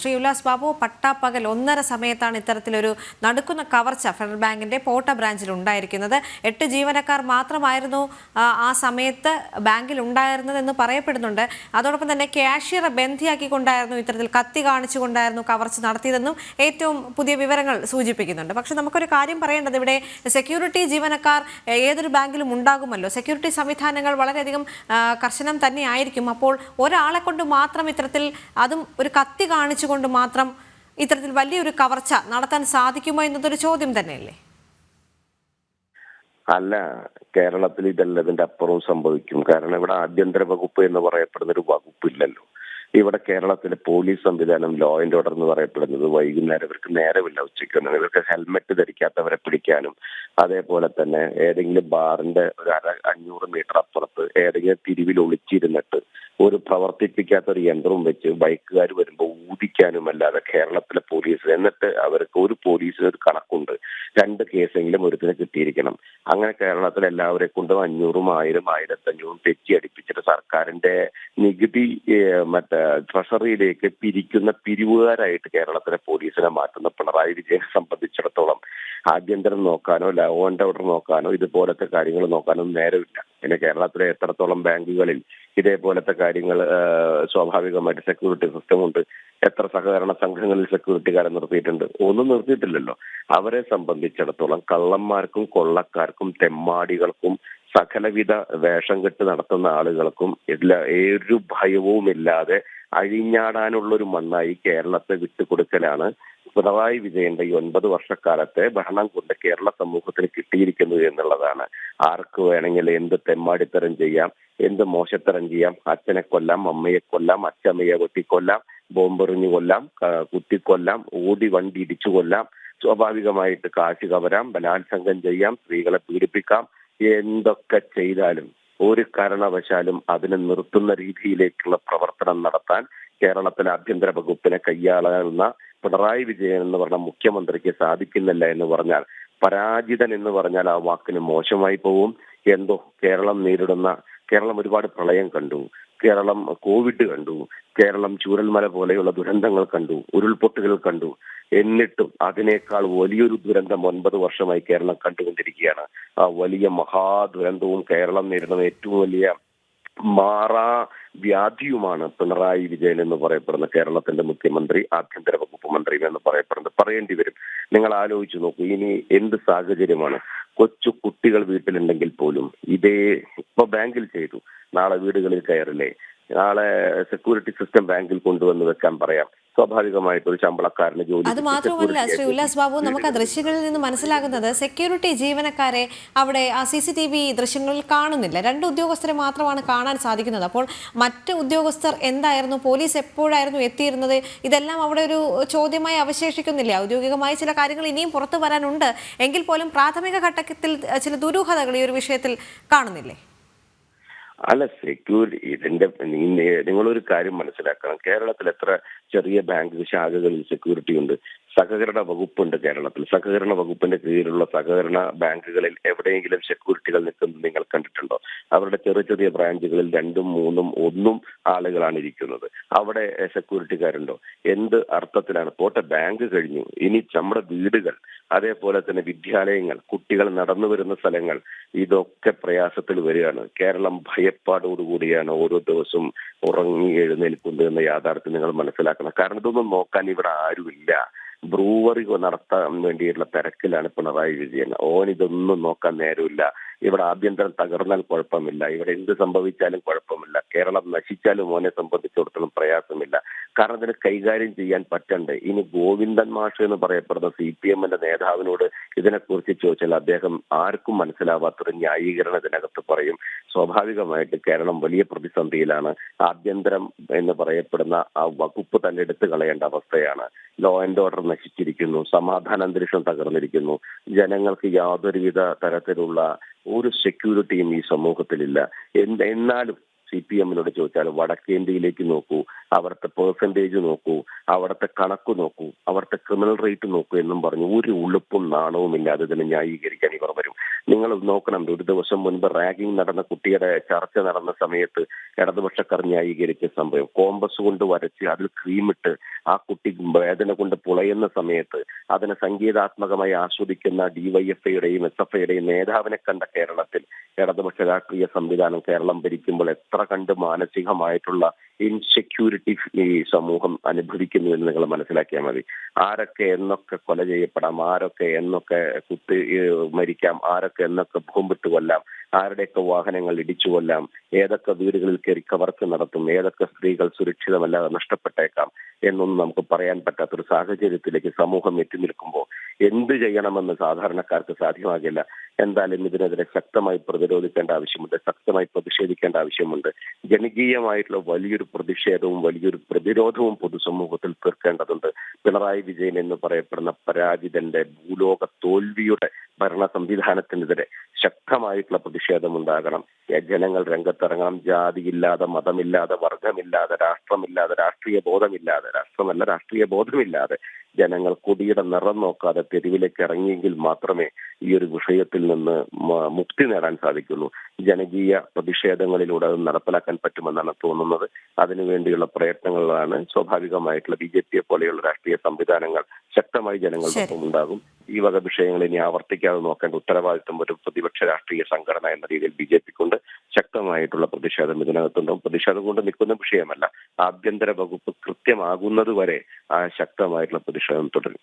ശ്രീ ഉല്ലാസ് ബാബു, പട്ടാപ്പകൽ 1:30 സമയത്താണ് ഇത്തരത്തിലൊരു നടുക്കുന്ന കവർച്ച ഫെഡറൽ ബാങ്കിന്റെ പോട്ട ബ്രാഞ്ചിൽ ഉണ്ടായിരിക്കുന്നത്. 8 ജീവനക്കാർ മാത്രമായിരുന്നു ആ സമയത്ത് ബാങ്കിൽ ഉണ്ടായിരുന്നതെന്ന് പറയപ്പെടുന്നുണ്ട്. അതോടൊപ്പം തന്നെ ക്യാഷ്യറെ ബന്ധിയാക്കിക്കൊണ്ടായിരുന്നു, ഇത്തരത്തിൽ കത്തി കാണിച്ചുകൊണ്ടായിരുന്നു കവർച്ച നടത്തിയതെന്നും ഏറ്റവും പുതിയ വിവരങ്ങൾ സൂചിപ്പിക്കുന്നുണ്ട്. പക്ഷെ നമുക്കൊരു കാര്യം പറയേണ്ടത്, ഇവിടെ സെക്യൂരിറ്റി ജീവനക്കാർ ഏതൊരു ബാങ്കിലും ഉണ്ടാകുമല്ലോ. സെക്യൂരിറ്റി സംവിധാനങ്ങൾ വളരെയധികം കർശനം തന്നെയായിരിക്കും. അപ്പോൾ ഒരാളെ കൊണ്ട് മാത്രം ഇത്തരത്തിൽ, അതും ഒരു കത്തി കാണിച്ചുകൊണ്ട് മാത്രം ഇത്തരത്തിൽ വലിയൊരു കവർച്ച നടത്താൻ സാധിക്കുമോ എന്നതൊരു ചോദ്യം തന്നെയല്ലേ? അല്ല, കേരളത്തിൽ ഇതല്ല, ഇതിന്റെ അപ്പുറവും സംഭവിക്കും. കാരണം ഇവിടെ ആഭ്യന്തര വകുപ്പ് എന്ന് പറയപ്പെടുന്ന ഒരു വകുപ്പില്ലല്ലോ. ഇവിടെ കേരളത്തിലെ പോലീസ് സംവിധാനം, ലോ ആൻഡ് ഓർഡർ എന്ന് പറയപ്പെടുന്നത് വൈകുന്നേരം ഇവർക്ക് നേരമില്ല. ഉച്ചയ്ക്കൊന്നും ഇവർക്ക് ഹെൽമെറ്റ് ധരിക്കാത്തവരെ പിടിക്കാനും, അതേപോലെ തന്നെ ഏതെങ്കിലും ബാറിന്റെ ഒരു 500 മീറ്റർ അപ്പുറത്ത് ഏതെങ്കിലും തിരിവിൽ ഒളിച്ചിരുന്നിട്ട് ഒരു പ്രവർത്തിപ്പിക്കാത്ത ഒരു യന്ത്രവും വെച്ച് ബൈക്കുകാർ വരുമ്പോൾ ഊതിക്കാനും അല്ലാതെ കേരളത്തിലെ പോലീസ്, എന്നിട്ട് അവർക്ക് ഒരു പോലീസിന് ഒരു കണക്കുണ്ട്, 2 കേസെങ്കിലും ഒരുത്തിന് കിട്ടിയിരിക്കണം. അങ്ങനെ കേരളത്തിൽ എല്ലാവരെ കൊണ്ടും 500, 1000, 1500 തെറ്റി അടിപ്പിച്ചിട്ട് സർക്കാരിന്റെ നികുതി ട്രഷറിയിലേക്ക് പിരിക്കുന്ന പിരിവുകാരായിട്ട് കേരളത്തിലെ പോലീസിനെ മാറ്റുന്ന പിണറായി വിജയനെ സംബന്ധിച്ചിടത്തോളം ആഭ്യന്തരം നോക്കാനോ ലോ ആൻഡ് ഓർഡർ നോക്കാനോ ഇതുപോലത്തെ കാര്യങ്ങൾ നോക്കാനോ നേരമില്ല. പിന്നെ കേരളത്തിലെ എത്രത്തോളം ബാങ്കുകളിൽ ഇതേപോലത്തെ കാര്യങ്ങൾ സ്വാഭാവികമായിട്ട് സെക്യൂരിറ്റി സിസ്റ്റം ഉണ്ട്. എത്ര സഹകരണ സംഘങ്ങളിൽ സെക്യൂരിറ്റിക്കാരെ നിർത്തിയിട്ടുണ്ട്? ഒന്നും നിർത്തിയിട്ടില്ലല്ലോ. അവരെ സംബന്ധിച്ചിടത്തോളം കള്ളന്മാർക്കും കൊള്ളക്കാർക്കും തെമ്മാടികൾക്കും സകലവിധ വേഷം കെട്ട് നടത്തുന്ന ആളുകൾക്കും ഒരു ഭയവും ഇല്ലാതെ അഴിഞ്ഞാടാനുള്ളൊരു മണ്ണായി കേരളത്തെ വിട്ടുകൊടുക്കലാണ് പിണറായി വിജയന്റെ ഈ 9 വർഷക്കാലത്തെ ഭരണം കൊണ്ട് കേരള സമൂഹത്തിന് കിട്ടിയിരിക്കുന്നത് എന്നുള്ളതാണ്. ആർക്ക് വേണമെങ്കിൽ എന്ത് തെമ്മാടിത്തരം ചെയ്യാം, എന്ത് മോശത്തരം ചെയ്യാം. അച്ഛനെ കൊല്ലാം, അമ്മയെ കൊല്ലാം, അച്ഛമ്മയെ വെട്ടിക്കൊല്ലാം, ബോംബെറിഞ്ഞു കൊല്ലാം, കുത്തിക്കൊല്ലാം, ഓടി വണ്ടി ഇടിച്ചു കൊല്ലാം, സ്വാഭാവികമായിട്ട് കാശ് കവരാം, ബലാത്സംഗം ചെയ്യാം, സ്ത്രീകളെ പീഡിപ്പിക്കാം. എന്തൊക്കെ ചെയ്താലും ഒരു കാരണവശാലും അതിനെ നിർത്തുന്ന രീതിയിലേക്കുള്ള പ്രവർത്തനം നടത്താൻ കേരളത്തിലെ ആഭ്യന്തര വകുപ്പിനെ കൈയാളുന്ന പിണറായി വിജയൻ എന്ന് പറഞ്ഞ മുഖ്യമന്ത്രിക്ക് സാധിക്കുന്നില്ല എന്ന് പറഞ്ഞാൽ, പരാജിതൻ എന്ന് പറഞ്ഞാൽ ആ വാക്കിന് മോശമായി പോവും. എന്തോ കേരളം ഒരുപാട് പ്രളയം കണ്ടു, കേരളം കോവിഡ് കണ്ടു, കേരളം ചൂരൽമല പോലെയുള്ള ദുരന്തങ്ങൾ കണ്ടു, ഉരുൾപൊട്ടുകൾ കണ്ടു. എന്നിട്ടും അതിനേക്കാൾ വലിയൊരു ദുരന്തം 9 വർഷമായി കേരളം കണ്ടുകൊണ്ടിരിക്കുകയാണ്. ആ വലിയ മഹാദുരന്തവും കേരളം നേരിടുന്ന ഏറ്റവും വലിയ മാറാ വ്യാധിയുമാണ് പിണറായി വിജയൻ എന്ന് പറയപ്പെടുന്ന കേരളത്തിന്റെ മുഖ്യമന്ത്രി, ആഭ്യന്തര വകുപ്പ് മന്ത്രി എന്ന് പറയേണ്ടി വരും. നിങ്ങൾ ആലോചിച്ച് നോക്കൂ, ഇനി എന്ത് സാഹചര്യമാണ്? കൊച്ചു കുട്ടികൾ വീട്ടിലുണ്ടെങ്കിൽ പോലും ഇപ്പൊ ബാങ്കിൽ ചെയ്തു, നാളെ വീടുകളിൽ കയറില്ലേ, നാളെ സെക്യൂരിറ്റി സിസ്റ്റം ബാങ്കിൽ കൊണ്ടുവന്ന് വെക്കാൻ പറയാം. സ്വാഭാവികമായിട്ട് ഒരു ശമ്പളക്കാരന് ജോലി. അത് മാത്രമല്ല ശ്രീ ഉല്ലാസ് ബാബു, നമുക്ക് ആ ദൃശ്യങ്ങളിൽ നിന്ന് മനസ്സിലാകുന്നത് സെക്യൂരിറ്റി ജീവനക്കാരെ അവിടെ ആ CCTV ദൃശ്യങ്ങളിൽ കാണുന്നില്ല. 2 ഉദ്യോഗസ്ഥരെ മാത്രമാണ് കാണാൻ സാധിക്കുന്നത്. അപ്പോൾ മറ്റ് ഉദ്യോഗസ്ഥർ എന്തായിരുന്നു, പോലീസ് എപ്പോഴായിരുന്നു എത്തിയിരുന്നത്, ഇതെല്ലാം അവിടെ ഒരു ചോദ്യമായി അവശേഷിക്കുന്നില്ല. ഔദ്യോഗികമായ ചില കാര്യങ്ങൾ ഇനിയും പുറത്തു വരാനുണ്ട് എങ്കിൽ പോലും പ്രാഥമിക ഘട്ടത്തിൽ ചില ദുരൂഹതകൾ ഈ ഒരു വിഷയത്തിൽ കാണുന്നില്ലേ? അല്ല, നിങ്ങളൊരു കാര്യം മനസ്സിലാക്കണം. കേരളത്തിൽ എത്ര ചെറിയ ബാങ്ക് ശാഖകളിൽ സെക്യൂരിറ്റി ഉണ്ട്? സഹകരണ വകുപ്പുണ്ട് കേരളത്തിൽ. സഹകരണ വകുപ്പിന്റെ കീഴിലുള്ള സഹകരണ ബാങ്കുകളിൽ എവിടെയെങ്കിലും സെക്യൂരിറ്റികൾ നിൽക്കുന്നത് നിങ്ങൾ കണ്ടിട്ടുണ്ടോ? അവരുടെ ചെറിയ ചെറിയ ബ്രാഞ്ചുകളിൽ 2ഉം 3ഉം 1ഉം ആളുകളാണ് ഇരിക്കുന്നത്. അവിടെ സെക്യൂരിറ്റിക്കാരുണ്ടോ? എന്ത് അർത്ഥത്തിലാണ്? പോട്ടെ, ബാങ്ക് കഴിഞ്ഞു, ഇനി നമ്മുടെ വീടുകൾ, അതേപോലെ തന്നെ വിദ്യാലയങ്ങൾ, കുട്ടികൾ നടന്നു വരുന്ന സ്ഥലങ്ങൾ, ഇതൊക്കെ പ്രയാസത്തിൽ വരികയാണ്. കേരളം ഭയപ്പാടോടുകൂടിയാണ് ഓരോ ദിവസവും ഉറങ്ങി എഴുന്നേൽക്കുന്നത് എന്ന യാഥാർത്ഥ്യം നിങ്ങൾ മനസ്സിലാക്കണം. കാരണം ഇതൊന്നും നോക്കാൻ ഇവിടെ ആരുമില്ല. ബ്രൂവറി നടത്താൻ വേണ്ടിയിട്ടുള്ള തിരക്കിലാണ് പിണറായി വിജയൻ. ഇതൊന്നും നോക്കാൻ നേരമില്ല. ഇവിടെ ആഭ്യന്തരം തകർന്നാൽ കുഴപ്പമില്ല, ഇവിടെ എന്ത് സംഭവിച്ചാലും കുഴപ്പമില്ല, കേരളം നശിച്ചാലും ഓനെ സംബന്ധിച്ചിടത്തോളം പ്രയാസമില്ല. കാരണം ഇതിന് കൈകാര്യം ചെയ്യാൻ പറ്റണ്ടേ? ഇനി ഗോവിന്ദൻ മാഷ് എന്ന് പറയപ്പെടുന്ന CPM-ന്റെ നേതാവിനോട് ഇതിനെക്കുറിച്ച് ചോദിച്ചാൽ അദ്ദേഹം ആർക്കും മനസ്സിലാവാത്തൊരു ന്യായീകരണം ഇതിനകത്ത് പറയും. സ്വാഭാവികമായിട്ട് കേരളം വലിയ പ്രതിസന്ധിയിലാണ്. ആഭ്യന്തരം എന്ന് പറയപ്പെടുന്ന ആ വകുപ്പ് തന്നെ എടുത്തു കളയേണ്ട അവസ്ഥയാണ്. ലോ ആൻഡ് ഓർഡർ നശിച്ചിരിക്കുന്നു, സമാധാന അന്തരീക്ഷം തകർന്നിരിക്കുന്നു, ജനങ്ങൾക്ക് യാതൊരുവിധ തരത്തിലുള്ള ഒരു സെക്യൂരിറ്റിയും ഈ സമൂഹത്തിലില്ല. എന്നാലും CPM-നോട് ചോദിച്ചാൽ വടക്കേന്ത്യയിലേക്ക് നോക്കൂ, അവിടുത്തെ പെർസെൻറ്റേജ് നോക്കൂ, അവിടുത്തെ കണക്ക് നോക്കൂ, അവിടുത്തെ ക്രിമിനൽ റേറ്റ് നോക്കൂ എന്നും പറഞ്ഞു ഒരു ഉളുപ്പും നാണവും ഇല്ലാതെ ഇതിനെ ന്യായീകരിക്കാൻ ഇവർ വരും. നിങ്ങൾ നോക്കണം, ഒരു ദിവസം മുൻപ് റാഗിംഗ് നടന്ന കുട്ടിയുടെ ചർച്ച നടന്ന സമയത്ത് ഇടതുപക്ഷക്കാർ ന്യായീകരിച്ച സംഭവം, കോമ്പസ് കൊണ്ട് വരച്ച് അതിൽ ക്രീമിട്ട് ആ കുട്ടി വേദന കൊണ്ട് പുളയുന്ന സമയത്ത് അതിനെ സംഗീതാത്മകമായി ആസ്വദിക്കുന്ന ഡിവൈഎഫ്ഐയുടെയും SFIയുടെയും നേതാവിനെ കണ്ട കേരളത്തിൽ ഇടതുപക്ഷ രാഷ്ട്രീയ സംവിധാനം കേരളം ഭരിക്കുമ്പോൾ എത്ര കണ്ട് മാനസികമായിട്ടുള്ള ഇൻസെക്യൂരിറ്റി ഈ സമൂഹം അനുഭവിക്കുന്നു എന്ന് നിങ്ങൾ മനസ്സിലാക്കിയാൽ മതി. ആരൊക്കെ എന്നൊക്കെ കൊല ചെയ്യപ്പെടാം, ആരൊക്കെ എന്നൊക്കെ മരിക്കാം, ആരൊക്കെ എന്നൊക്കെ ബോംബിട്ട് കൊല്ലാം, ആരുടെയൊക്കെ വാഹനങ്ങൾ ഇടിച്ചു കൊല്ലാം, ഏതൊക്കെ വീടുകളിൽ കയറി കവർച്ച നടത്തും, ഏതൊക്കെ സ്ത്രീകൾ സുരക്ഷിതമല്ലാതെ നഷ്ടപ്പെട്ടേക്കാം എന്നൊന്നും നമുക്ക് പറയാൻ പറ്റാത്തൊരു സാഹചര്യത്തിലേക്ക് സമൂഹം എത്തി നിൽക്കുമ്പോൾ എന്ത് ചെയ്യണമെന്ന് സാധാരണക്കാർക്ക് സാധ്യമാകില്ല. എന്തായാലും ഇതിനെതിരെ ശക്തമായി പ്രതിരോധിക്കേണ്ട ആവശ്യമുണ്ട്, ശക്തമായി പ്രതിഷേധിക്കേണ്ട ആവശ്യമുണ്ട്. ജനകീയമായിട്ടുള്ള വലിയൊരു പ്രതിഷേധവും വലിയൊരു പ്രതിരോധവും പൊതുസമൂഹത്തിൽ തീർക്കേണ്ടതുണ്ട്. പിണറായി വിജയൻ എന്ന് പറയപ്പെടുന്ന പരാജിതന്റെ ഭൂലോക തോൽവിയുടെ ഭരണ സംവിധാനത്തിനെതിരെ ശക്തമായിട്ടുള്ള പ്രതിഷേധമുണ്ടാകണം. ജനങ്ങൾ രംഗത്തിറങ്ങണം. ജാതിയില്ലാതെ, മതമില്ലാതെ, വർഗമില്ലാതെ, രാഷ്ട്രമില്ലാതെ, രാഷ്ട്രീയ ബോധമില്ലാതെ, രാഷ്ട്രീയ ബോധമില്ലാതെ ജനങ്ങൾ കൊടിയുടെ നിറം നോക്കാതെ തെരുവിലേക്ക് ഇറങ്ങിയെങ്കിൽ മാത്രമേ ഈ ഒരു വിഷയത്തിൽ നിന്ന് മുക്തി നേടാൻ സാധിക്കുള്ളൂ. ജനകീയ പ്രതിഷേധങ്ങളിലൂടെ അത് നടപ്പിലാക്കാൻ പറ്റുമെന്നാണ് തോന്നുന്നത്. അതിനുവേണ്ടിയുള്ള പ്രയത്നങ്ങളാണ് സ്വാഭാവികമായിട്ടുള്ള BJP പോലെയുള്ള രാഷ്ട്രീയ സംവിധാനങ്ങൾ ശക്തമായി ജനങ്ങൾക്കൊപ്പം ഉണ്ടാകും. ഈ വക വിഷയങ്ങൾ ഇനി ആവർത്തിക്കാതെ നോക്കേണ്ട ഉത്തരവാദിത്വം ഒരു പ്രതിപക്ഷ രാഷ്ട്രീയ സംഘടന എന്ന രീതിയിൽ BJPക്കുണ്ട്. ശക്തമായിട്ടുള്ള പ്രതിഷേധം ഇതിനകത്തുണ്ടാവും. പ്രതിഷേധം കൊണ്ട് നിൽക്കുന്ന വിഷയമല്ല, ആഭ്യന്തര വകുപ്പ് കൃത്യമാകുന്നത് വരെ ആ ശക്തമായിട്ടുള്ള പ്രതിഷേധം തുടരും.